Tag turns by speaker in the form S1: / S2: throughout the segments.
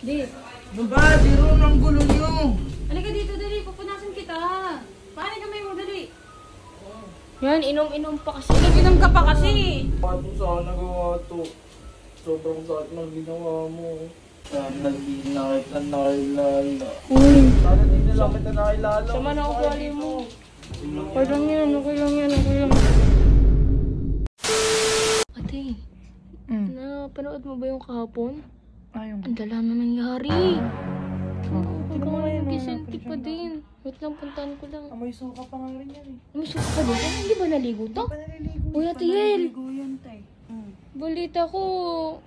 S1: Di.
S2: Ano ba? Zero ng gulo nyo.
S1: Halika dito, dali. Pupunasan kita. Paano kamay mo, dali?
S3: Yan, inom-inom pa kasi.
S1: Inom ka pa kasi.
S2: Paano saan nagawa to? Sobrang sakit ng ginawa mo. Sana di na kita nakilala.
S3: Uy,
S2: Sana di na lang kita nakilala.
S3: sama na ang ugali mo. Okay lang yan, okay lang yan, okay lang. Ate, napanood mo ba yung kahapon?
S2: Ayun.
S3: Ang dala na nangyari. Hanggang ngayon, gisenti pa din. Wait lang, puntahan ko lang.
S2: Amoy suka pa nga rin yan eh.
S3: May suka ka din? Hindi ba naligo to?
S2: Panaliligo.
S3: Uy, Ate Yel.
S1: Ligo yan, tay.
S3: Balita ko,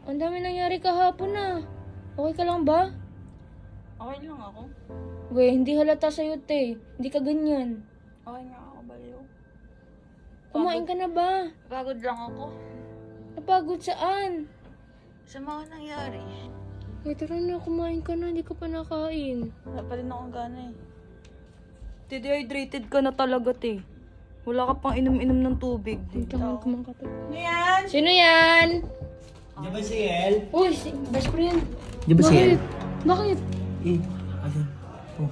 S3: ang dami nangyari kahapon na. Okay ka lang ba?
S1: Okay lang ako.
S3: Uy, hindi halata sa'yo, te. Hindi ka ganyan.
S1: Okay nga ako, baliw.
S3: Kumain ka na ba?
S1: Pagod lang ako.
S3: Napagod saan?
S1: Sa mga nangyari.
S3: Uy, tara na, kumain ka na. Hindi ka pa nakain.
S1: Wala pa rin akong gana eh. Dehydrated ka na talaga, te. Wala ka pang inom-inom ng tubig.
S3: Hindi ka kumang kape.
S1: Ano yan?
S3: Sino yan?
S2: Di ba si El?
S3: Uy, best friend.
S2: Di ba si El?
S3: Bakit?
S2: Eh, ayun.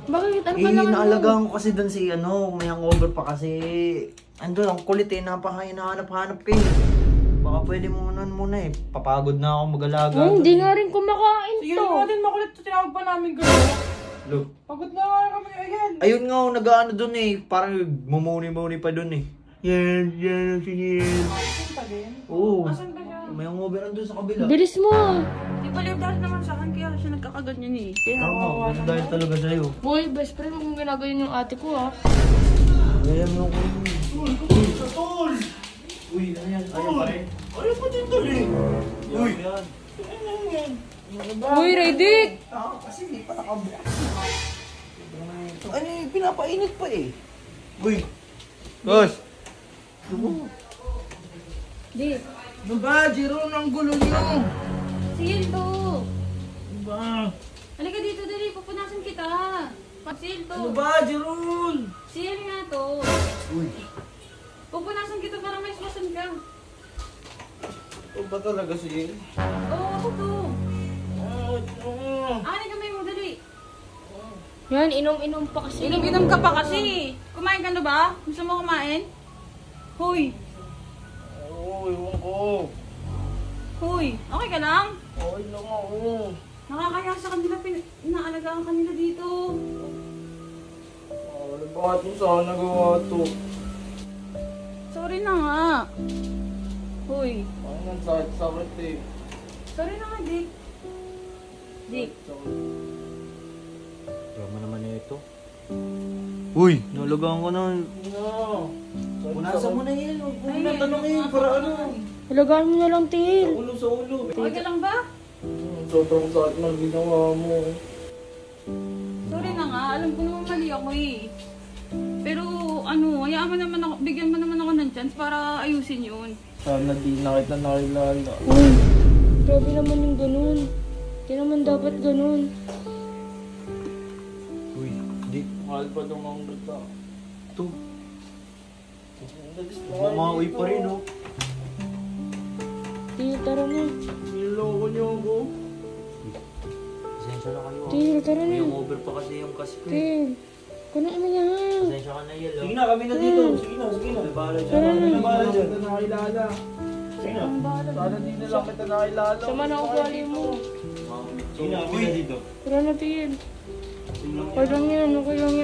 S3: Bakit? Ano
S2: Eh,
S3: ka naman?
S2: naalagaan ko kasi doon si may hangover pa kasi. Ando, ang kulit eh, hinahanap-hanap kayo. Baka pwede mo muna eh. Papagod na ako mag-alaga.
S3: Hindi nga rin kumakain
S1: Sige
S3: to.
S1: natin makulit. Tinawag pa namin gano'n.
S2: Look.
S1: Pagod na nga kami. Ayan.
S2: Ayun nga, nag-ano doon eh. Parang mumuni-muni pa doon eh. Yan, sige.
S1: Asan pa din?
S2: Oo.
S1: Asan ba siya?
S2: May hangover doon sa kabila.
S3: Bilis mo.
S1: Di baliw dahil naman sa akin. Kaya siya nagkakaganyan eh. Kaya
S2: Tama,
S1: nakawawa
S2: ganun dahil talaga sa'yo.
S3: Boy, best friend, huwag mong ginagayon yung ate ko ha.
S2: Ayan mo ko. Uy, sa tol! Uy, ano yan? Ayaw pa rin. Ayaw pa din tol eh. Uy!
S3: Uy, Redick!
S2: Kasi hindi pa nakabukas. Ano eh, pinapainit pa eh. Uy! Gosh!
S3: Di.
S2: Ano ba? Zero ng gulo nyo!
S3: Sil to.
S2: Ano ba?
S3: Halika dito, dali. Pupunasan kita. Sil to.
S2: Ano ba? Jerol!
S3: Sil nga to.
S2: Uy!
S3: Pupunasan kita para may suwasan ka.
S2: Ito ba talaga si El?
S3: Oo, ako to.
S2: Oo!
S3: Ani kamay mo, dali. Yan, inom-inom pa kasi.
S1: Inom-inom ka pa kasi. Kumain ka na ba? Gusto mo kumain? Hoy.
S2: Oo, ewan ko.
S1: Hoy. Okay ka lang?
S2: Okay lang ako.
S1: Nakakaya sa kanila. Inaalagaan kanila dito.
S2: Bakit mo saan nagawa to?
S1: Sorry na nga. Hoy.
S2: Ay, ang sakit eh.
S1: Sorry na nga, Dick. Dick.
S2: Drama naman na ito. Uy, nalagaan ko na. Punasan mo na yan. Huwag mo na tanongin para ano.
S3: Halagaan mo na lang, Til.
S2: Sa ulo.
S1: Okay ka lang ba?
S2: Sobrang sakit ng ginawa mo.
S1: Sorry na nga. Alam ko naman mali ako eh. Pero ano, hayaan mo naman ako, bigyan mo naman ako ng chance para ayusin yun.
S2: Sana di na kita nakilala.
S3: Uy, grabe naman yung ganun. Hindi naman dapat ganun.
S2: Uy, di. Mahal pa itong mga kita. Ito. Mamawi pa rin, oh.
S3: Til, tara na.
S2: Niloko niyo ako. Pasensya na kayo, ah.
S3: Til, tara na.
S2: May hangover pa kasi yung kaspe.
S3: Til, kunan mo yan.
S2: Pasensya ka na, Yel. Sige na, kami na dito. Sige na. May bahala dyan. May bahala dyan. Kita nakilala. Sige na. Sana di na lang kita nakilala.
S3: Sama na ang ugali mo.
S2: Sige na, kami na dito.
S3: Tara na, Til. Okay lang yan, okay lang yan.